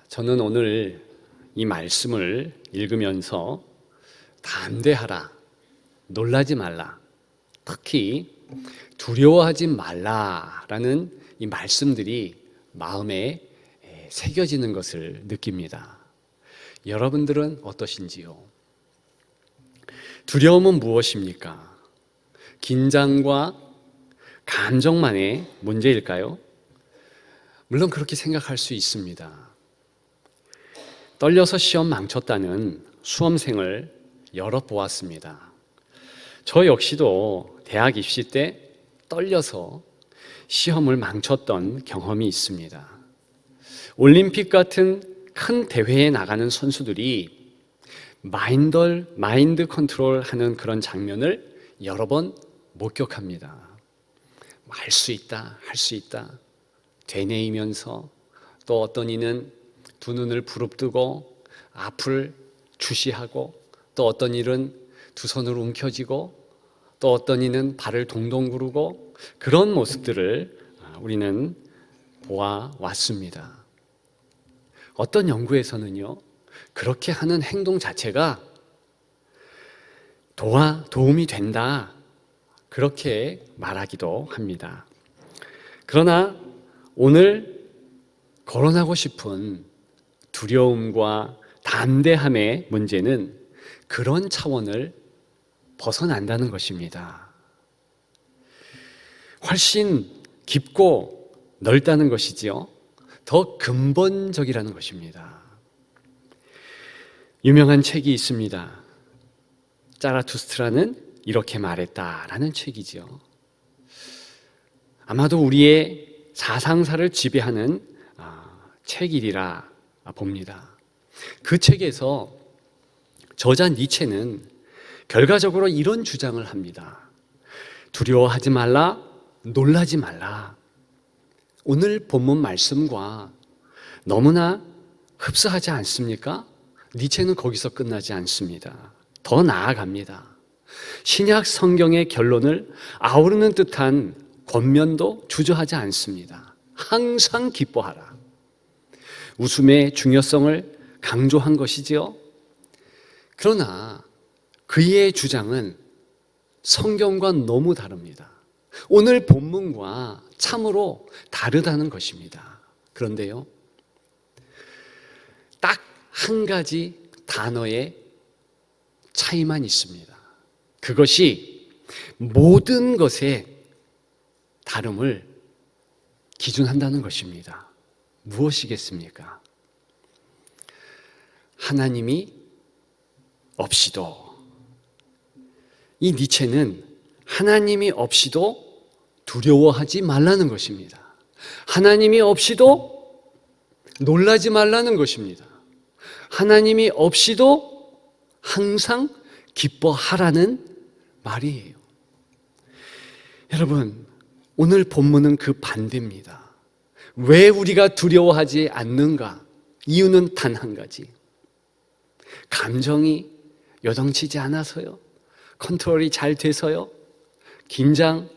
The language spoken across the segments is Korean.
저는 오늘 이 말씀을 읽으면서 담대하라, 놀라지 말라, 특히 두려워하지 말라라는 이 말씀들이 마음에 새겨지는 것을 느낍니다. 여러분들은 어떠신지요? 두려움은 무엇입니까? 긴장과 감정만의 문제일까요? 물론 그렇게 생각할 수 있습니다. 떨려서 시험 망쳤다는 수험생을 여러 보았습니다. 저 역시도 대학 입시 때 떨려서 시험을 망쳤던 경험이 있습니다. 올림픽 같은 큰 대회에 나가는 선수들이 마인드 컨트롤 하는 그런 장면을 여러 번 목격합니다. 할 수 있다, 할 수 있다 되뇌이면서, 또 어떤 이는 두 눈을 부릅뜨고 앞을 주시하고, 또 어떤 이는 두 손을 움켜쥐고, 또 어떤 이는 발을 동동 구르고, 그런 모습들을 우리는 보아왔습니다. 어떤 연구에서는요, 그렇게 하는 행동 자체가 도움이 된다, 그렇게 말하기도 합니다. 그러나 오늘 거론하고 싶은 두려움과 담대함의 문제는 그런 차원을 벗어난다는 것입니다. 훨씬 깊고 넓다는 것이지요. 더 근본적이라는 것입니다. 유명한 책이 있습니다. 자라투스트라는 이렇게 말했다라는 책이죠. 아마도 우리의 사상사를 지배하는 책이리라 봅니다. 그 책에서 저자 니체는 결과적으로 이런 주장을 합니다. 두려워하지 말라, 놀라지 말라. 오늘 본문 말씀과 너무나 흡사하지 않습니까? 니체는 거기서 끝나지 않습니다. 더 나아갑니다. 신약 성경의 결론을 아우르는 듯한 권면도 주저하지 않습니다. 항상 기뻐하라. 웃음의 중요성을 강조한 것이지요. 그러나 그의 주장은 성경과 너무 다릅니다. 오늘 본문과 참으로 다르다는 것입니다. 그런데요, 딱 한 가지 단어의 차이만 있습니다. 그것이 모든 것의 다름을 기준한다는 것입니다. 무엇이겠습니까? 하나님이 없이도, 이 니체는 하나님이 없이도 두려워하지 말라는 것입니다. 하나님이 없이도 놀라지 말라는 것입니다. 하나님이 없이도 항상 기뻐하라는 말이에요. 여러분, 오늘 본문은 그 반대입니다. 왜 우리가 두려워하지 않는가? 이유는 단 한 가지. 감정이 요동치지 않아서요? 컨트롤이 잘 돼서요? 긴장,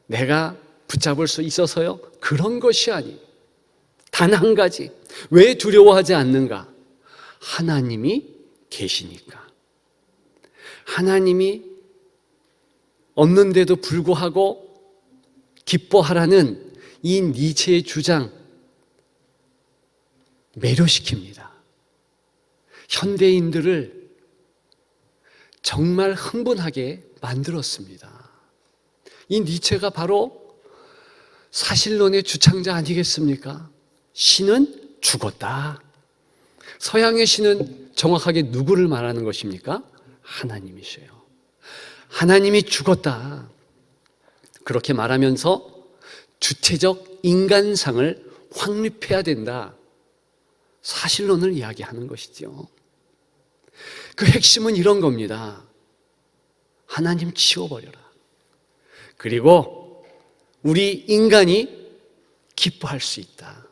내가 붙잡을 수 있어서요? 그런 것이 아니에요. 단 한 가지. 왜 두려워하지 않는가? 하나님이 계시니까. 하나님이 없는데도 불구하고 기뻐하라는 이 니체의 주장, 매료시킵니다. 현대인들을 정말 흥분하게 만들었습니다. 이 니체가 바로 사실론의 주창자 아니겠습니까? 신은 죽었다. 서양의 신은 정확하게 누구를 말하는 것입니까? 하나님이셔요. 하나님이 죽었다. 그렇게 말하면서 주체적 인간상을 확립해야 된다. 사실론을 이야기하는 것이죠. 그 핵심은 이런 겁니다. 하나님 치워버려라. 그리고 우리 인간이 기뻐할 수 있다.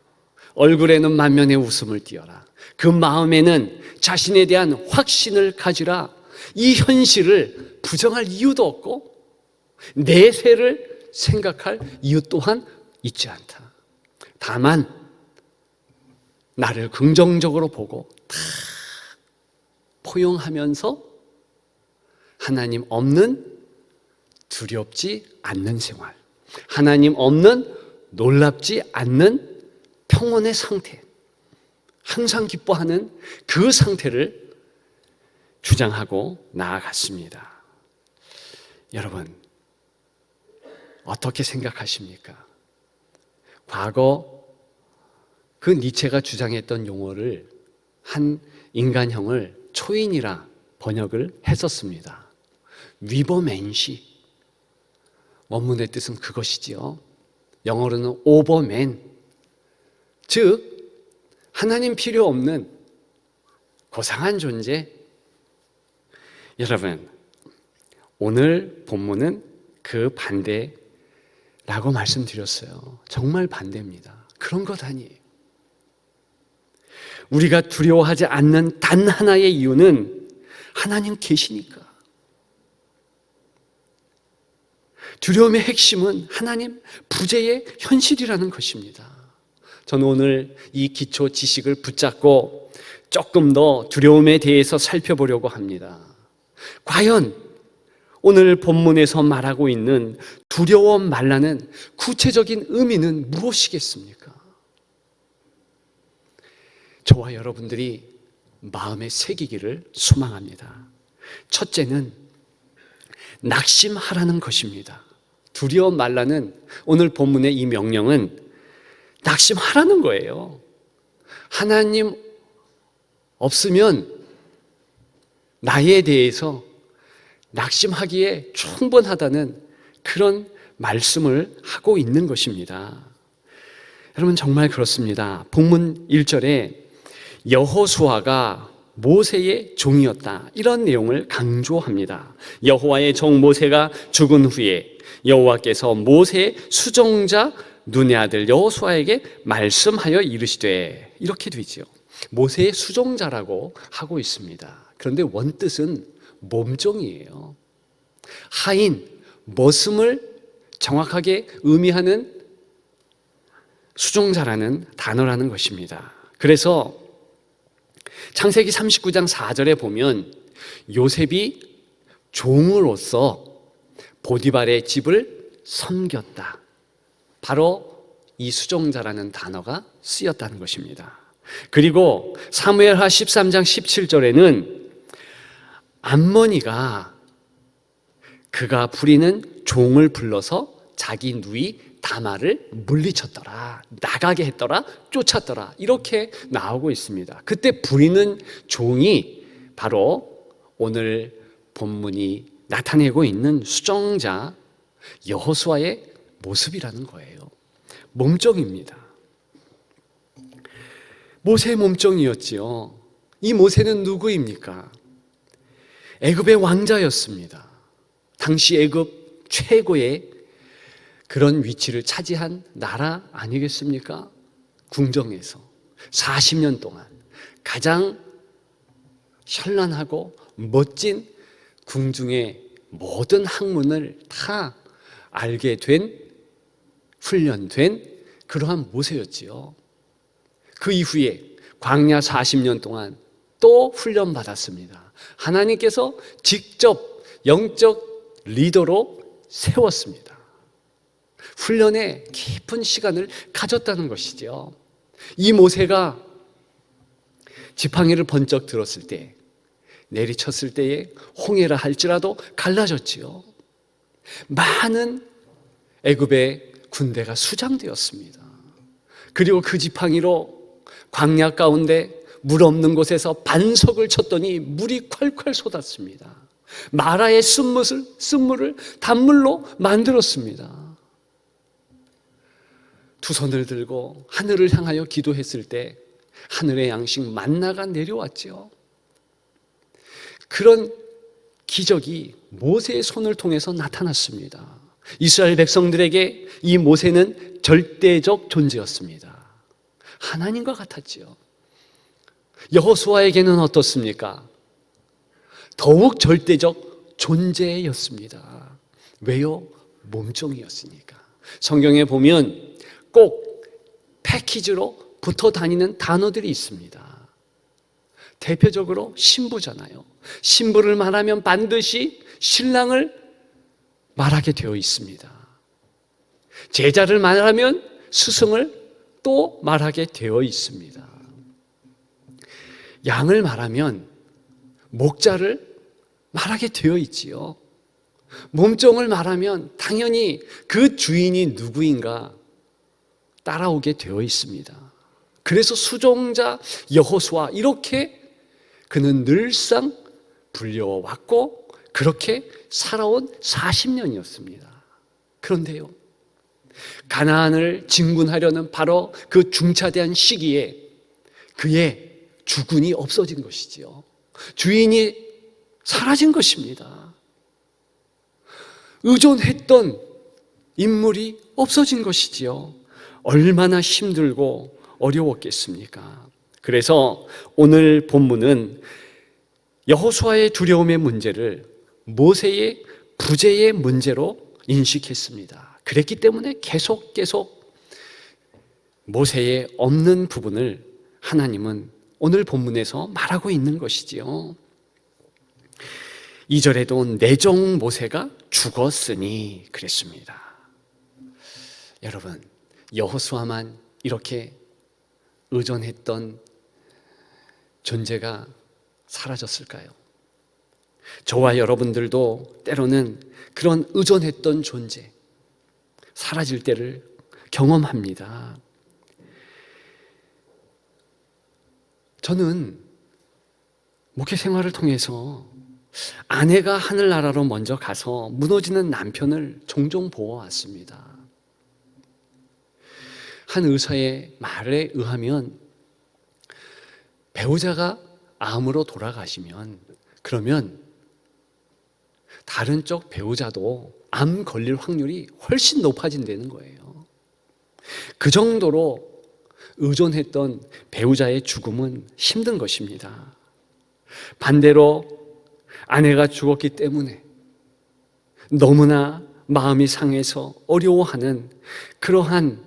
얼굴에는 만면의 웃음을 띄어라. 그 마음에는 자신에 대한 확신을 가지라. 이 현실을 부정할 이유도 없고 내세를 생각할 이유 또한 있지 않다. 다만 나를 긍정적으로 보고 다 포용하면서 하나님 없는 두렵지 않는 생활, 하나님 없는 놀랍지 않는 평온의 상태, 항상 기뻐하는 그 상태를 주장하고 나아갔습니다. 여러분, 어떻게 생각하십니까? 과거 그 니체가 주장했던 용어를 한 인간형을 초인이라 번역을 했었습니다. 위버맨시, 원문의 뜻은 그것이지요. 영어로는 오버맨, 즉 하나님 필요 없는 고상한 존재. 여러분, 오늘 본문은 그 반대라고 말씀드렸어요. 정말 반대입니다. 그런 것 아니에요. 우리가 두려워하지 않는 단 하나의 이유는 하나님 계시니까. 두려움의 핵심은 하나님 부재의 현실이라는 것입니다. 저는 오늘 이 기초 지식을 붙잡고 조금 더 두려움에 대해서 살펴보려고 합니다. 과연 오늘 본문에서 말하고 있는 두려워 말라는 구체적인 의미는 무엇이겠습니까? 저와 여러분들이 마음에 새기기를 소망합니다. 첫째는 낙심하라는 것입니다. 두려워 말라는 오늘 본문의 이 명령은 낙심하라는 거예요. 하나님 없으면 나에 대해서 낙심하기에 충분하다는 그런 말씀을 하고 있는 것입니다. 여러분, 정말 그렇습니다. 본문 1절에 여호수아가 모세의 종이었다, 이런 내용을 강조합니다. 여호와의 종 모세가 죽은 후에 여호와께서 모세의 수종자 눈의 아들 여호수아에게 말씀하여 이르시되, 이렇게 되죠. 모세의 수종자라고 하고 있습니다. 그런데 원뜻은 몸종이에요. 하인, 머슴을 정확하게 의미하는 수종자라는 단어라는 것입니다. 그래서 창세기 39장 4절에 보면 요셉이 종으로서 보디발의 집을 섬겼다, 바로 이 수종자라는 단어가 쓰였다는 것입니다. 그리고 사무엘하 13장 17절에는 암몬이가 그가 부리는 종을 불러서 자기 누이 다말을 물리쳤더라, 나가게 했더라, 쫓았더라, 이렇게 나오고 있습니다. 그때 부리는 종이 바로 오늘 본문이 나타내고 있는 수종자 여호수아의 모습이라는 거예요. 몸종입니다. 모세의 몸종이었지요. 이 모세는 누구입니까? 애굽의 왕자였습니다. 당시 애굽 최고의 그런 위치를 차지한 나라 아니겠습니까? 궁정에서 40년 동안 가장 현란하고 멋진 궁중의 모든 학문을 다 알게 된, 훈련된 그러한 모세였지요. 그 이후에 광야 40년 동안 또 훈련받았습니다. 하나님께서 직접 영적 리더로 세웠습니다. 훈련에 깊은 시간을 가졌다는 것이죠. 이 모세가 지팡이를 번쩍 들었을 때, 내리쳤을 때에 홍해라 할지라도 갈라졌지요. 많은 애굽의 군대가 수장되었습니다. 그리고 그 지팡이로 광야 가운데 물 없는 곳에서 반석을 쳤더니 물이 콸콸 쏟았습니다. 마라의 쓴물을 단물로 만들었습니다. 두 손을 들고 하늘을 향하여 기도했을 때 하늘의 양식 만나가 내려왔죠. 그런 기적이 모세의 손을 통해서 나타났습니다. 이스라엘 백성들에게 이 모세는 절대적 존재였습니다. 하나님과 같았지요. 여호수아에게는 어떻습니까? 더욱 절대적 존재였습니다. 왜요? 몸종이었으니까. 성경에 보면 꼭 패키지로 붙어 다니는 단어들이 있습니다. 대표적으로 신부잖아요. 신부를 말하면 반드시 신랑을 말하게 되어 있습니다. 제자를 말하면 스승을 또 말하게 되어 있습니다. 양을 말하면 목자를 말하게 되어 있지요. 몸종을 말하면 당연히 그 주인이 누구인가 따라오게 되어 있습니다. 그래서 수종자 여호수아 이렇게 그는 늘상 불려왔고 그렇게 살아온 40년이었습니다. 그런데요, 가나안을 진군하려는 바로 그 중차대한 시기에 그의 주군이 없어진 것이지요. 주인이 사라진 것입니다. 의존했던 인물이 없어진 것이지요. 얼마나 힘들고 어려웠겠습니까? 그래서 오늘 본문은 여호수아의 두려움의 문제를 모세의 부재의 문제로 인식했습니다. 그랬기 때문에 계속 모세의 없는 부분을 하나님은 오늘 본문에서 말하고 있는 것이지요. 2절에도 내종 모세가 죽었으니 그랬습니다. 여러분, 여호수아만 이렇게 의존했던 존재가 사라졌을까요? 저와 여러분들도 때로는 그런 의존했던 존재 사라질 때를 경험합니다. 저는 목회 생활을 통해서 아내가 하늘나라로 먼저 가서 무너지는 남편을 종종 보아왔습니다. 한 의사의 말에 의하면 배우자가 암으로 돌아가시면 그러면 다른 쪽 배우자도 암 걸릴 확률이 훨씬 높아진다는 거예요. 그 정도로 의존했던 배우자의 죽음은 힘든 것입니다. 반대로 아내가 죽었기 때문에 너무나 마음이 상해서 어려워하는 그러한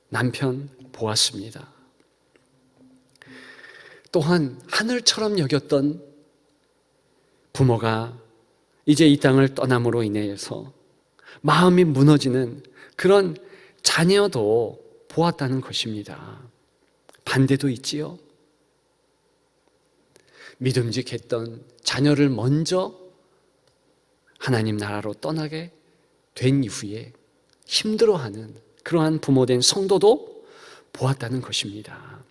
남편 보았습니다. 또한 하늘처럼 여겼던 부모가 이제 이 땅을 떠남으로 인해서 마음이 무너지는 그런 자녀도 보았다는 것입니다. 반대도 있지요. 믿음직했던 자녀를 먼저 하나님 나라로 떠나게 된 이후에 힘들어하는 그러한 부모된 성도도 보았다는 것입니다.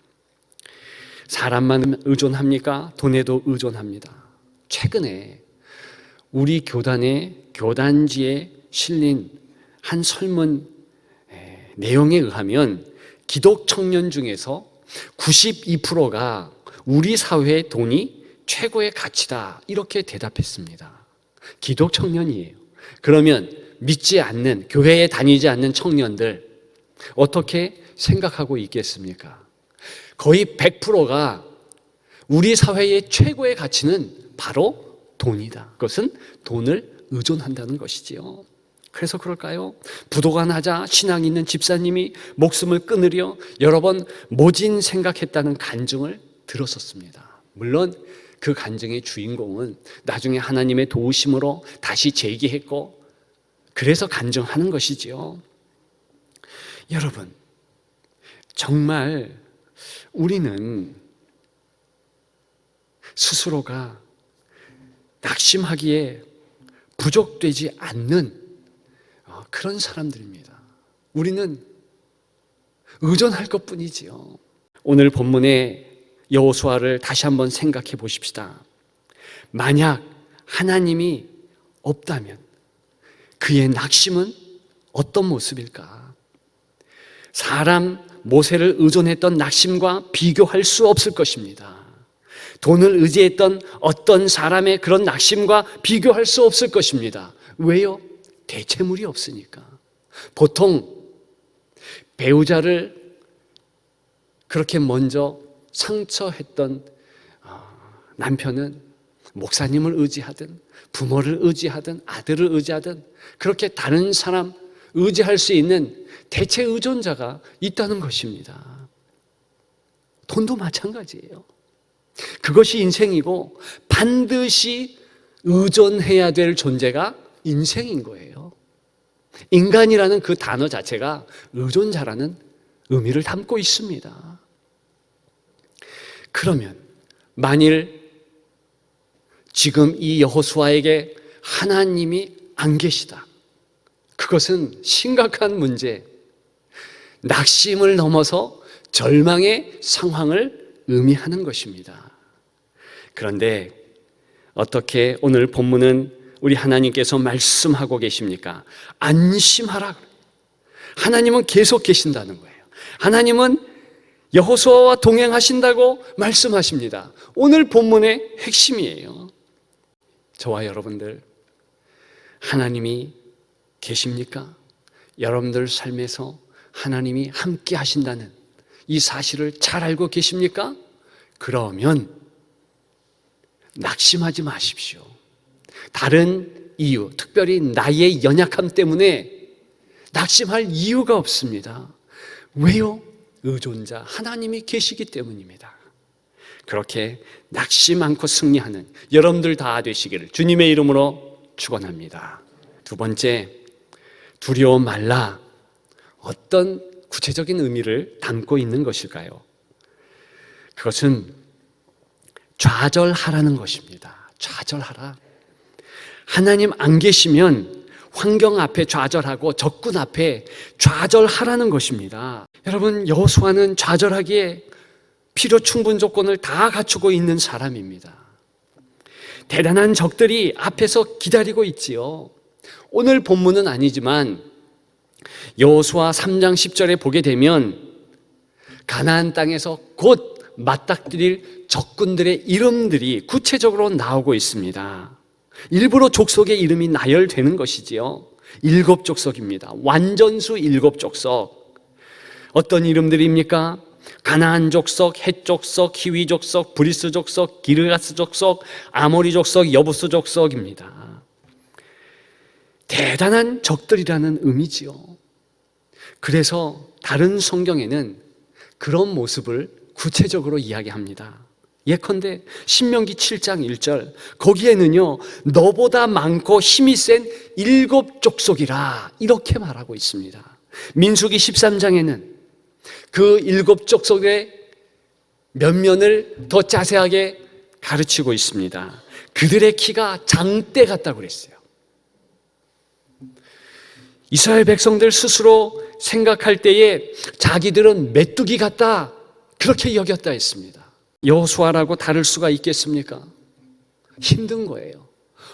사람만 의존합니까? 돈에도 의존합니다. 최근에 우리 교단의 교단지에 실린 한 설문 내용에 의하면 기독 청년 중에서 92%가 우리 사회의 돈이 최고의 가치다 이렇게 대답했습니다. 기독 청년이에요. 그러면 믿지 않는, 교회에 다니지 않는 청년들 어떻게 생각하고 있겠습니까? 거의 100%가 우리 사회의 최고의 가치는 바로 돈이다. 그것은 돈을 의존한다는 것이지요. 그래서 그럴까요? 부도가 나자 신앙 있는 집사님이 목숨을 끊으려 여러 번 모진 생각했다는 간증을 들었었습니다. 물론 그 간증의 주인공은 나중에 하나님의 도우심으로 다시 재기했고 그래서 간증하는 것이지요. 여러분, 정말 우리는 스스로가 낙심하기에 부족되지 않는 그런 사람들입니다. 우리는 의존할 것뿐이지요. 오늘 본문의 여호수아를 다시 한번 생각해 보십시다. 만약 하나님이 없다면 그의 낙심은 어떤 모습일까? 사람 모세를 의존했던 낙심과 비교할 수 없을 것입니다. 돈을 의지했던 어떤 사람의 그런 낙심과 비교할 수 없을 것입니다. 왜요? 대체물이 없으니까. 보통 배우자를 그렇게 먼저 상처했던 남편은 목사님을 의지하든 부모를 의지하든 아들을 의지하든 그렇게 다른 사람 의지할 수 있는 대체 의존자가 있다는 것입니다. 돈도 마찬가지예요. 그것이 인생이고 반드시 의존해야 될 존재가 인생인 거예요. 인간이라는 그 단어 자체가 의존자라는 의미를 담고 있습니다. 그러면 만일 지금 이 여호수아에게 하나님이 안 계시다. 그것은 심각한 문제, 낙심을 넘어서 절망의 상황을 의미하는 것입니다. 그런데 어떻게 오늘 본문은 우리 하나님께서 말씀하고 계십니까? 안심하라. 하나님은 계속 계신다는 거예요. 하나님은 여호수아와 동행하신다고 말씀하십니다. 오늘 본문의 핵심이에요. 저와 여러분들, 하나님이 계십니까? 여러분들 삶에서 하나님이 함께 하신다는 이 사실을 잘 알고 계십니까? 그러면 낙심하지 마십시오. 다른 이유, 특별히 나의 연약함 때문에 낙심할 이유가 없습니다. 왜요? 의존자 하나님이 계시기 때문입니다. 그렇게 낙심 않고 승리하는 여러분들 다 되시기를 주님의 이름으로 축원합니다. 두 번째, 두려워 말라. 어떤 구체적인 의미를 담고 있는 것일까요? 그것은 좌절하라는 것입니다. 좌절하라. 하나님 안 계시면 환경 앞에 좌절하고 적군 앞에 좌절하라는 것입니다. 여러분, 여호수아는 좌절하기에 필요 충분 조건을 다 갖추고 있는 사람입니다. 대단한 적들이 앞에서 기다리고 있지요. 오늘 본문은 아니지만 여호수아 3장 10절에 보게 되면 가나안 땅에서 곧 맞닥뜨릴 적군들의 이름들이 구체적으로 나오고 있습니다. 일부러 족속의 이름이 나열되는 것이지요. 7족속입니다. 완전수 7족속. 어떤 이름들입니까? 가나안 족속, 헷 족속, 히위 족속, 브리스 족속, 기르가스 족속, 아모리 족속, 여부스 족속입니다. 대단한 적들이라는 의미지요. 그래서 다른 성경에는 그런 모습을 구체적으로 이야기합니다. 예컨대 신명기 7장 1절, 거기에는요, 너보다 많고 힘이 센 7족속이라 이렇게 말하고 있습니다. 민수기 13장에는 그 7족속의 면면을 더 자세하게 가르치고 있습니다. 그들의 키가 장대 같다고 그랬어요. 이스라엘 백성들 스스로 생각할 때에 자기들은 메뚜기 같다, 그렇게 여겼다 했습니다. 여호수아라고 다를 수가 있겠습니까? 힘든 거예요.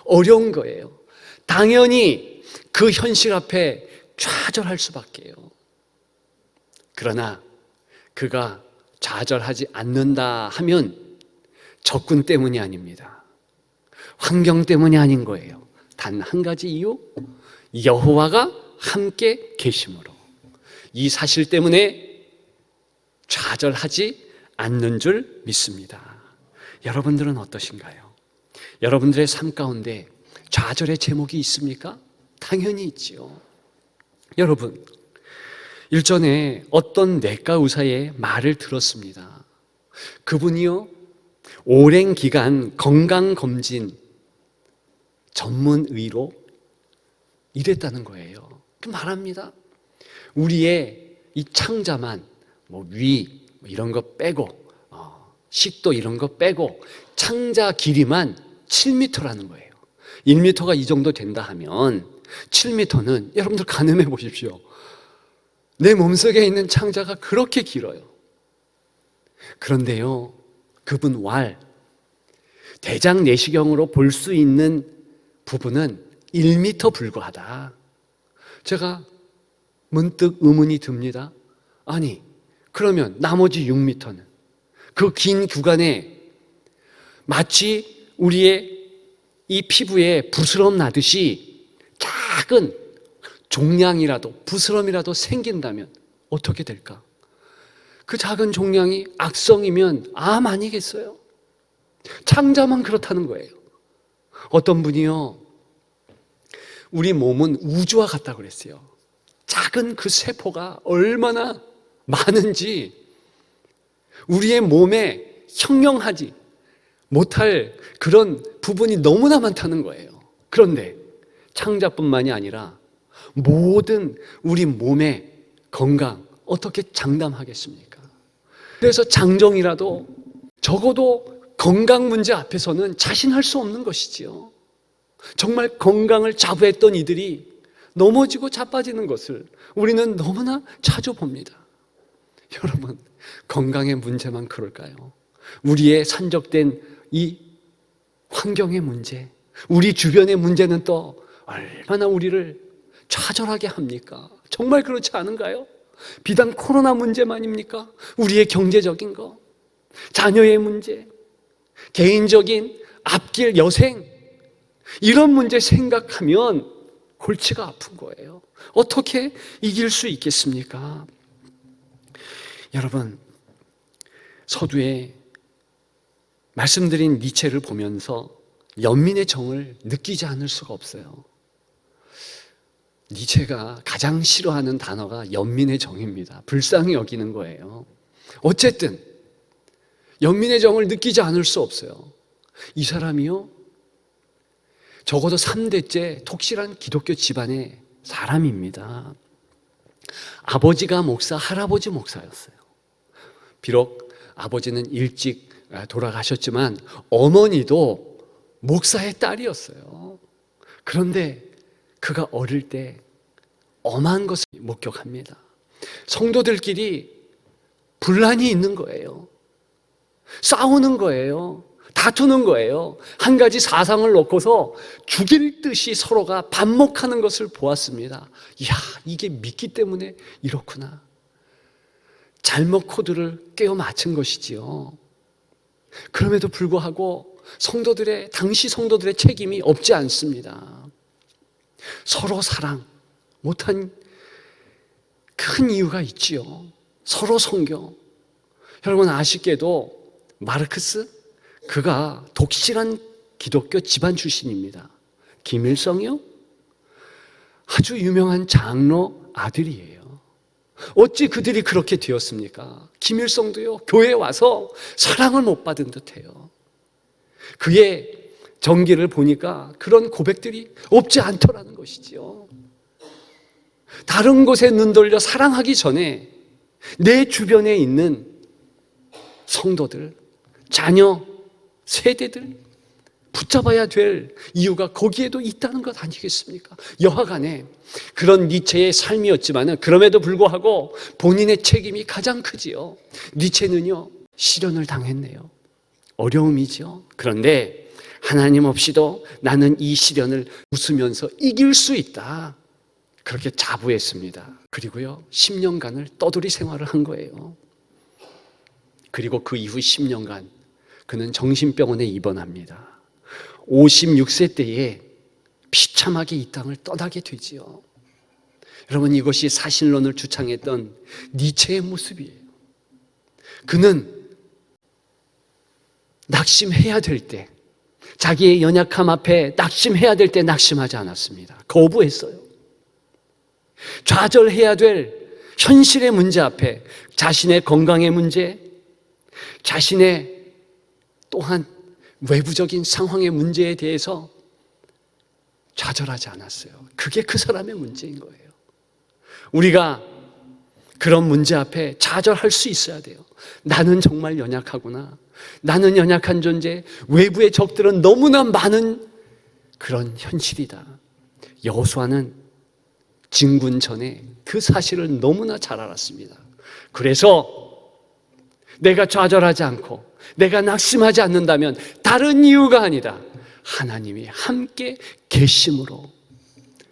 어려운 거예요. 당연히 그 현실 앞에 좌절할 수밖에요. 그러나 그가 좌절하지 않는다 하면 적군 때문이 아닙니다. 환경 때문이 아닌 거예요. 단 한 가지 이유, 여호와가 함께 계심으로. 이 사실 때문에 좌절하지 않는 줄 믿습니다. 여러분들은 어떠신가요? 여러분들의 삶 가운데 좌절의 제목이 있습니까? 당연히 있지요. 여러분, 일전에 어떤 내과 의사의 말을 들었습니다. 그분이요, 오랜 기간 건강검진 전문의로 일했다는 거예요. 말합니다. 우리의 이 창자만 위 이런 거 빼고 식도 이런 거 빼고 창자 길이만 7m라는 거예요. 1m가 이 정도 된다 하면 7m는 여러분들 가늠해 보십시오. 내 몸속에 있는 창자가 그렇게 길어요. 그런데요, 그분 대장 내시경으로 볼 수 있는 부분은 1m 불과하다. 제가 문득 의문이 듭니다. 아니, 그러면 나머지 6m는 그 긴 구간에 마치 우리의 이 피부에 부스럼 나듯이 작은 종양이라도 부스럼이라도 생긴다면 어떻게 될까? 그 작은 종양이 악성이면 암 아니겠어요? 창자만 그렇다는 거예요. 어떤 분이요, 우리 몸은 우주와 같다고 그랬어요. 작은 그 세포가 얼마나 많은지 우리의 몸에 형용하지 못할 그런 부분이 너무나 많다는 거예요. 그런데 창자뿐만이 아니라 모든 우리 몸의 건강 어떻게 장담하겠습니까? 그래서 장정이라도 적어도 건강 문제 앞에서는 자신할 수 없는 것이지요. 정말 건강을 자부했던 이들이 넘어지고 자빠지는 것을 우리는 너무나 자주 봅니다. 여러분, 건강의 문제만 그럴까요? 우리의 산적된 이 환경의 문제, 우리 주변의 문제는 또 얼마나 우리를 좌절하게 합니까? 정말 그렇지 않은가요? 비단 코로나 문제만입니까? 우리의 경제적인 거, 자녀의 문제, 개인적인 앞길 여생, 이런 문제 생각하면 골치가 아픈 거예요. 어떻게 이길 수 있겠습니까? 여러분, 서두에 말씀드린 니체를 보면서 연민의 정을 느끼지 않을 수가 없어요. 니체가 가장 싫어하는 단어가 연민의 정입니다. 불쌍히 여기는 거예요. 어쨌든 연민의 정을 느끼지 않을 수 없어요. 이 사람이요, 적어도 3대째 독실한 기독교 집안의 사람입니다. 아버지가 목사, 할아버지 목사였어요. 비록 아버지는 일찍 돌아가셨지만 어머니도 목사의 딸이었어요. 그런데 그가 어릴 때 엄한 것을 목격합니다. 성도들끼리 분란이 있는 거예요. 싸우는 거예요. 다투는 거예요. 한 가지 사상을 놓고서 죽일 듯이 서로가 반목하는 것을 보았습니다. 이야, 이게 믿기 때문에 이렇구나. 잘못 코드를 깨어 맞춘 것이지요. 그럼에도 불구하고 당시 성도들의 책임이 없지 않습니다. 서로 사랑 못한 큰 이유가 있지요. 서로 성경. 여러분, 아쉽게도 마르크스, 그가 독실한 기독교 집안 출신입니다. 김일성이요? 아주 유명한 장로 아들이에요. 어찌 그들이 그렇게 되었습니까? 김일성도요, 교회에 와서 사랑을 못 받은 듯해요. 그의 전기를 보니까 그런 고백들이 없지 않더라는 것이지요. 다른 곳에 눈 돌려 사랑하기 전에 내 주변에 있는 성도들, 자녀, 세대들 붙잡아야 될 이유가 거기에도 있다는 것 아니겠습니까? 여하간에 그런 니체의 삶이었지만 그럼에도 불구하고 본인의 책임이 가장 크지요. 니체는요, 시련을 당했네요. 어려움이죠. 그런데 하나님 없이도 나는 이 시련을 웃으면서 이길 수 있다, 그렇게 자부했습니다. 그리고요, 10년간을 떠돌이 생활을 한 거예요. 그리고 그 이후 10년간 그는 정신병원에 입원합니다. 56세 때에 비참하게 이 땅을 떠나게 되지요. 여러분, 이것이 사실론을 주창했던 니체의 모습이에요. 그는 낙심해야 될 때, 자기의 연약함 앞에 낙심해야 될 때 낙심하지 않았습니다. 거부했어요. 좌절해야 될 현실의 문제 앞에 자신의 건강의 문제, 자신의 또한 외부적인 상황의 문제에 대해서 좌절하지 않았어요. 그게 그 사람의 문제인 거예요. 우리가 그런 문제 앞에 좌절할 수 있어야 돼요. 나는 정말 연약하구나. 나는 연약한 존재. 외부의 적들은 너무나 많은 그런 현실이다. 여호수아는 진군 전에 그 사실을 너무나 잘 알았습니다. 그래서 내가 좌절하지 않고 내가 낙심하지 않는다면 다른 이유가 아니다, 하나님이 함께 계심으로,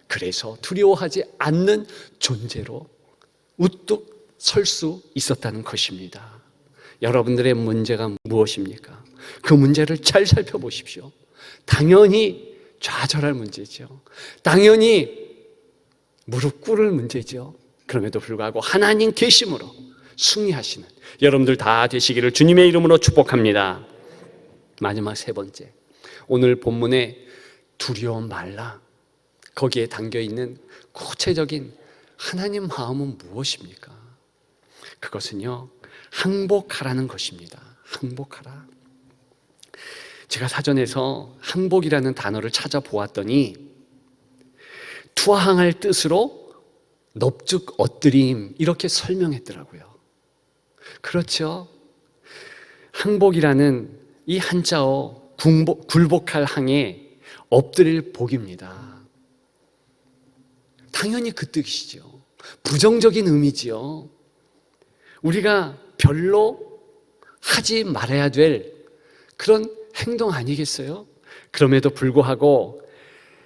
그래서 두려워하지 않는 존재로 우뚝 설 수 있었다는 것입니다. 여러분들의 문제가 무엇입니까? 그 문제를 잘 살펴보십시오. 당연히 좌절할 문제죠. 당연히 무릎 꿇을 문제죠. 그럼에도 불구하고 하나님 계심으로 승리하시는 여러분들 다 되시기를 주님의 이름으로 축복합니다. 마지막 세 번째, 오늘 본문에 두려워 말라, 거기에 담겨있는 구체적인 하나님 마음은 무엇입니까? 그것은요, 항복하라는 것입니다. 항복하라. 제가 사전에서 항복이라는 단어를 찾아보았더니 투항할 뜻으로 넙죽 엎드림 이렇게 설명했더라고요. 그렇죠. 항복이라는 이 한자어 굴복할 항에 엎드릴 복입니다. 당연히 그 뜻이죠. 부정적인 의미지요. 우리가 별로 하지 말아야 될 그런 행동 아니겠어요? 그럼에도 불구하고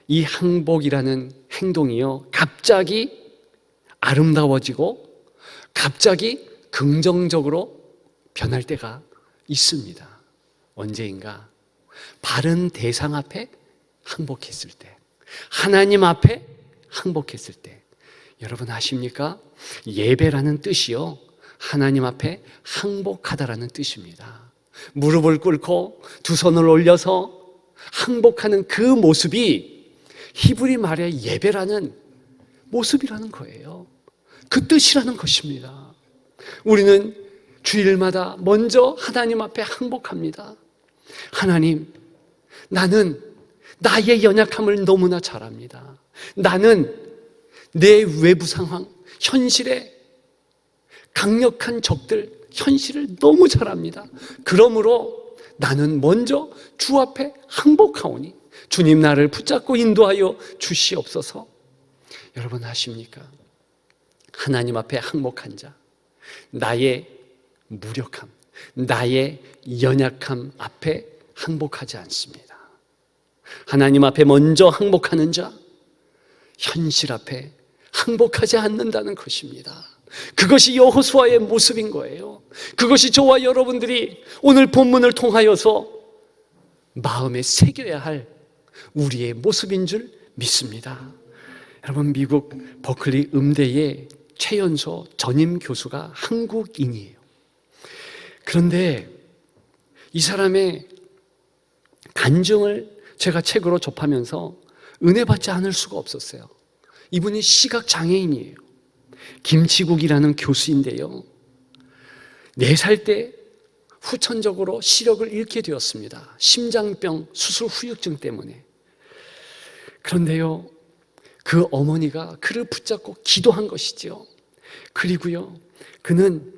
이 항복이라는 행동이요, 갑자기 아름다워지고 갑자기 긍정적으로 변할 때가 있습니다. 언제인가? 바른 대상 앞에 항복했을 때, 하나님 앞에 항복했을 때. 여러분 아십니까? 예배라는 뜻이요, 하나님 앞에 항복하다라는 뜻입니다. 무릎을 꿇고 두 손을 올려서 항복하는 그 모습이 히브리 말의 예배라는 모습이라는 거예요. 그 뜻이라는 것입니다. 우리는 주일마다 먼저 하나님 앞에 항복합니다. 하나님, 나는 나의 연약함을 너무나 잘 압니다. 나는 내 외부 상황, 현실에 강력한 적들, 현실을 너무 잘 압니다. 그러므로 나는 먼저 주 앞에 항복하오니 주님 나를 붙잡고 인도하여 주시옵소서. 여러분 아십니까? 하나님 앞에 항복한 자, 나의 무력함, 나의 연약함 앞에 항복하지 않습니다. 하나님 앞에 먼저 항복하는 자, 현실 앞에 항복하지 않는다는 것입니다. 그것이 여호수아의 모습인 거예요. 그것이 저와 여러분들이 오늘 본문을 통하여서 마음에 새겨야 할 우리의 모습인 줄 믿습니다. 여러분, 미국 버클리 음대의 최연소 전임 교수가 한국인이에요. 그런데 이 사람의 간증을 제가 책으로 접하면서 은혜 받지 않을 수가 없었어요. 이분이 시각장애인이에요. 김치국이라는 교수인데요, 4살 때 후천적으로 시력을 잃게 되었습니다. 심장병 수술 후유증 때문에. 그런데요, 그 어머니가 그를 붙잡고 기도한 것이죠. 그리고요, 그는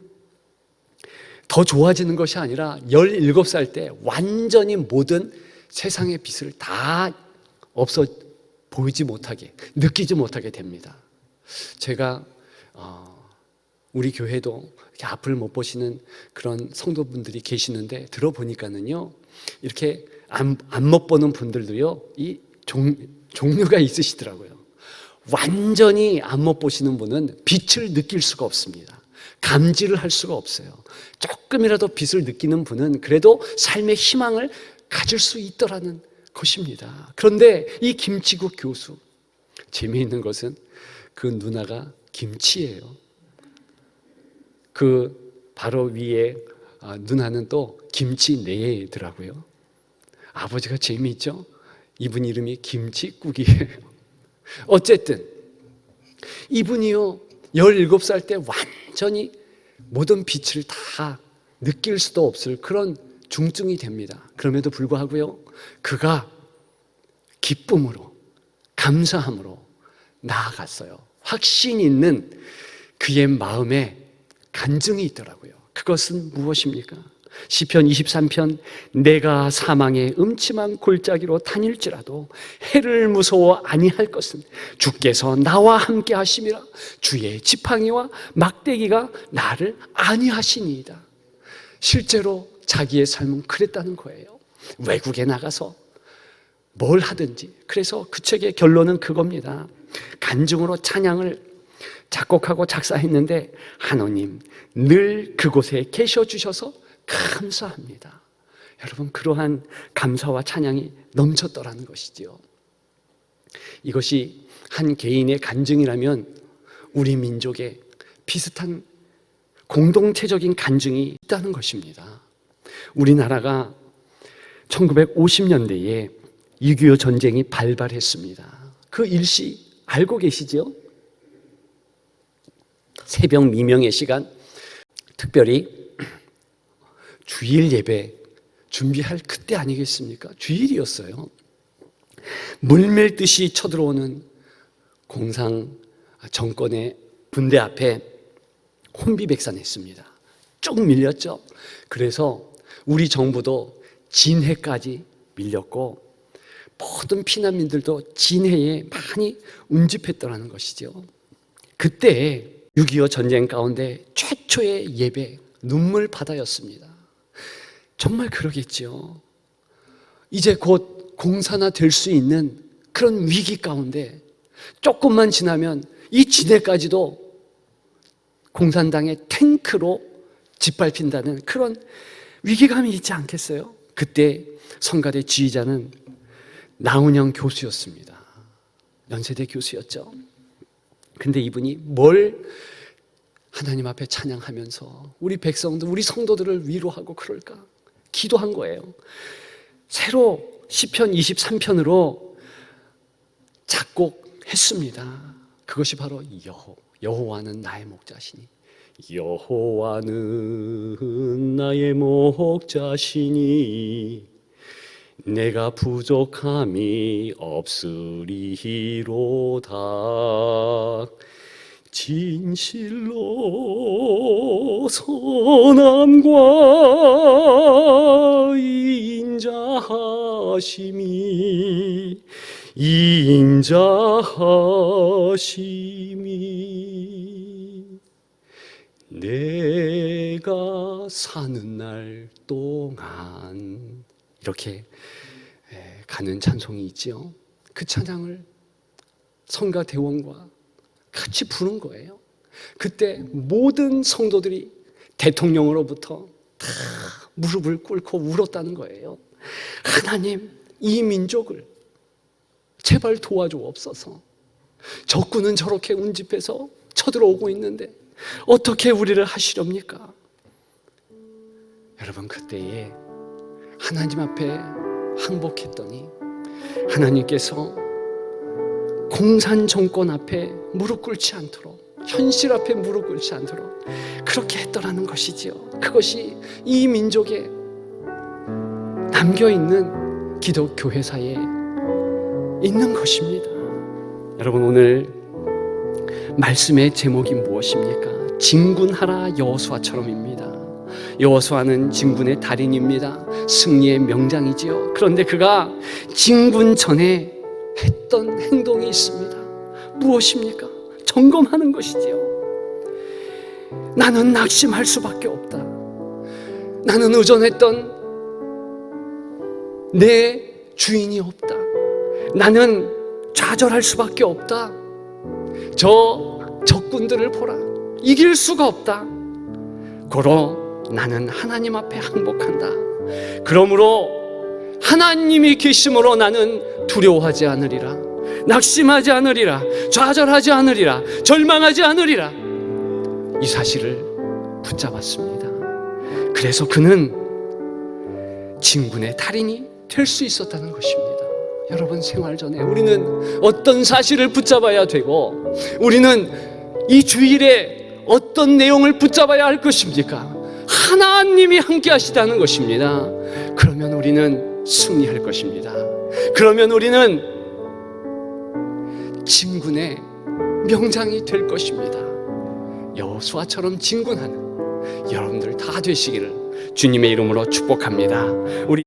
더 좋아지는 것이 아니라 17살 때 완전히 모든 세상의 빛을 다 없어 보이지 못하게, 느끼지 못하게 됩니다. 제가 우리 교회도 이렇게 앞을 못 보시는 그런 성도분들이 계시는데 들어보니까는요, 이렇게 안 못 보는 분들도요, 이 종류가 있으시더라고요. 완전히 안 못 보시는 분은 빛을 느낄 수가 없습니다. 감지를 할 수가 없어요. 조금이라도 빛을 느끼는 분은 그래도 삶의 희망을 가질 수 있더라는 것입니다. 그런데 이 김치국 교수, 재미있는 것은 그 누나가 김치예요. 그 바로 위에 누나는 또 김치네더라고요. 아버지가 재미있죠? 이분 이름이 김치국이에요. 어쨌든 이분이요, 17살 때 완전히 모든 빛을 다 느낄 수도 없을 그런 중증이 됩니다. 그럼에도 불구하고요, 그가 기쁨으로, 감사함으로 나아갔어요. 확신 있는 그의 마음에 간증이 있더라고요. 그것은 무엇입니까? 시편 23편, 내가 사망의 음침한 골짜기로 다닐지라도 해를 무서워 아니할 것은 주께서 나와 함께 하심이라. 주의 지팡이와 막대기가 나를 안위하시니이다. 실제로 자기의 삶은 그랬다는 거예요. 외국에 나가서 뭘 하든지. 그래서 그 책의 결론은 그겁니다. 간증으로 찬양을 작곡하고 작사했는데, 하나님 늘 그곳에 계셔 주셔서 감사합니다. 여러분, 그러한 감사와 찬양이 넘쳤더라는 것이지요. 이것이 한 개인의 간증이라면 우리 민족에 비슷한 공동체적인 간증이 있다는 것입니다. 우리나라가 1950년대에 6.25 전쟁이 발발했습니다. 그 일시 알고 계시죠? 새벽 미명의 시간, 특별히 주일 예배 준비할 그때 아니겠습니까? 주일이었어요. 물밀듯이 쳐들어오는 공상 정권의 군대 앞에 혼비백산했습니다. 쭉 밀렸죠. 그래서 우리 정부도 진해까지 밀렸고 모든 피난민들도 진해에 많이 운집했더라는 것이죠. 그때 6.25 전쟁 가운데 최초의 예배 눈물 바다였습니다. 정말 그러겠죠. 이제 곧 공산화 될 수 있는 그런 위기 가운데 조금만 지나면 이 진해까지도 공산당의 탱크로 짓밟힌다는 그런 위기감이 있지 않겠어요? 그때 성가대 지휘자는 나훈영 교수였습니다. 연세대 교수였죠. 근데 이분이 뭘 하나님 앞에 찬양하면서 우리 백성들, 우리 성도들을 위로하고 그럴까? 기도한 거예요. 새로 시편 23편으로 작곡했습니다. 그것이 바로 여호와는 나의 목자시니, 여호와는 나의 목자시니 내가 부족함이 없으리로다. 진실로 선함과 인자하심이 내가 사는 날 동안, 이렇게 가는 찬송이 있지요. 그 찬양을 성가 대원과 같이 부른 거예요. 그때 모든 성도들이 대통령으로부터 다 무릎을 꿇고 울었다는 거예요. 하나님, 이 민족을 제발 도와주옵소서. 적군은 저렇게 운집해서 쳐들어오고 있는데 어떻게 우리를 하시렵니까? 여러분, 그때에 하나님 앞에 항복했더니 하나님께서 공산 정권 앞에 무릎 꿇지 않도록, 현실 앞에 무릎 꿇지 않도록 그렇게 했더라는 것이지요. 그것이 이 민족에 남겨있는 기독교회사에 있는 것입니다. 여러분, 오늘 말씀의 제목이 무엇입니까? 진군하라 여호수아처럼입니다. 여호수아는 진군의 달인입니다. 승리의 명장이지요. 그런데 그가 진군 전에 했던 행동이 있습니다. 무엇입니까? 점검하는 것이지요. 나는 낙심할 수밖에 없다. 나는 의존했던 내 주인이 없다. 나는 좌절할 수밖에 없다. 저 적군들을 보라. 이길 수가 없다. 고로 나는 하나님 앞에 항복한다. 그러므로 하나님이 계심으로 나는 두려워하지 않으리라. 낙심하지 않으리라. 좌절하지 않으리라. 절망하지 않으리라. 이 사실을 붙잡았습니다. 그래서 그는 진군의 달인이 될 수 있었다는 것입니다. 여러분, 생활 전에 우리는 어떤 사실을 붙잡아야 되고, 우리는 이 주일에 어떤 내용을 붙잡아야 할 것입니까? 하나님이 함께 하시다는 것입니다. 그러면 우리는 승리할 것입니다. 그러면 우리는 진군의 명장이 될 것입니다. 여호수아처럼 진군하는 여러분들 다 되시기를 주님의 이름으로 축복합니다. 우리